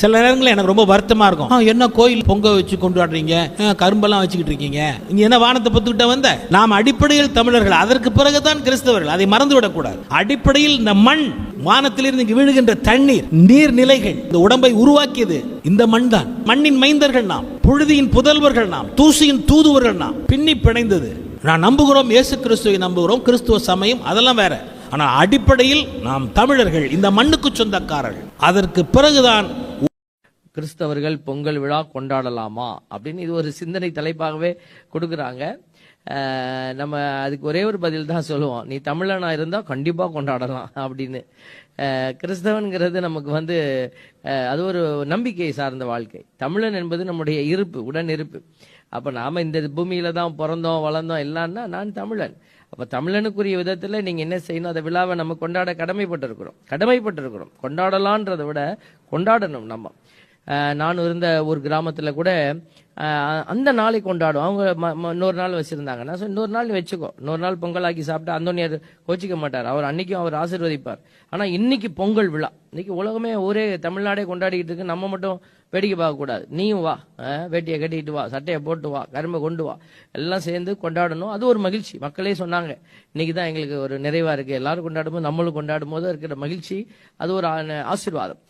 சில நேரங்களில் எனக்கு ரொம்ப வருத்தமா இருக்கும். என்ன கோயில் பொங்க வச்சு கொண்டாடுறீங்க, கரும்பெல்லாம் வச்சுக்கிட்டு இருக்கீங்க, நீங்க என்ன வானத்தை பொத்துக்கிட்ட வந்த? நாம் அடிப்படையில் தமிழர்கள், அதற்கு பிறகுதான் கிறிஸ்தவர்கள். அதை மறந்துவிடக் கூடாது. அடிப்படையில் இந்த மண், வானத்திலிருந்து இங்கு விழுகின்ற தண்ணீர், நீர்நிலைகள், இந்த உடம்பை உருவாக்கியது இந்த மண் தான். மண்ணின் மைந்தர்கள் நாம், புழுதியின் புதல்வர்கள் நாம், தூசியின் தூதுவர்கள் நாம். பின்னி பிணைந்தது. நான் நம்புகிறோம், இயேசு கிறிஸ்துவை நம்புகிறோம், கிறிஸ்துவ சமயம், அதெல்லாம் வேற. ஆனால் அடிப்படையில் நாம் தமிழர்கள், இந்த மண்ணுக்கு சொந்தக்காரர்கள். அதற்கு பிறகுதான் கிறிஸ்தவர்கள் பொங்கல் விழா கொண்டாடலாமா அப்படின்னு இது ஒரு சிந்தனை தலைப்பாகவே கொடுக்குறாங்க. நம்ம அதுக்கு ஒரே ஒரு பதில் தான் சொல்லுவோம், நீ தமிழனா இருந்தா கண்டிப்பா கொண்டாடலாம் அப்படின்னு. கிறிஸ்தவன்கிறது நமக்கு அது ஒரு நம்பிக்கை சார்ந்த வாழ்க்கை. தமிழன் என்பது நம்முடைய இருப்பு, உடன் இருப்பு. அப்ப நாம இந்த பூமியில தான் பிறந்தோம் வளர்ந்தோம் எல்லாம்னா நான் தமிழன். அப்ப தமிழனுக்குரிய விதத்துல நீங்க என்ன செய்யணும், அந்த விழாவை நம்ம கொண்டாட கடமைப்பட்டிருக்கிறோம். கொண்டாடலான்றதை விட கொண்டாடணும். நம்ம நான் இருந்த ஒரு கிராமத்துல கூட அந்த நாளை கொண்டாடும். அவங்க இன்னொரு நாள் வச்சிருந்தாங்கன்னா இன்னொரு நாள் வச்சுக்கோ, இன்னொரு நாள் பொங்கலாக்கி சாப்பிட்டா அந்தோனியார் கோச்சிக்க மாட்டார். அவர் அன்னைக்கும் அவர் ஆசீர்வதிப்பார். ஆனா இன்னைக்கு பொங்கல் விழா, இன்னைக்கு உலகமே ஒரே தமிழ்நாடே கொண்டாடிக்கிட்டு இருக்கு. நம்ம மட்டும் வேடிக்கை பார்க்க கூடாது. நீயும் வா, வேட்டியை கட்டிட்டு வா, சட்டையை போட்டு வா, கரும்பை கொண்டு வா, எல்லாம் சேர்ந்து கொண்டாடணும். அது ஒரு மகிழ்ச்சி. மக்களே சொன்னாங்க, இன்னைக்கு தான் எங்களுக்கு ஒரு நிறைவா இருக்கு, எல்லாரும் கொண்டாடும் போது நம்மளும் கொண்டாடும் போது இருக்கிற மகிழ்ச்சி, அது ஒரு ஆசீர்வாதம்.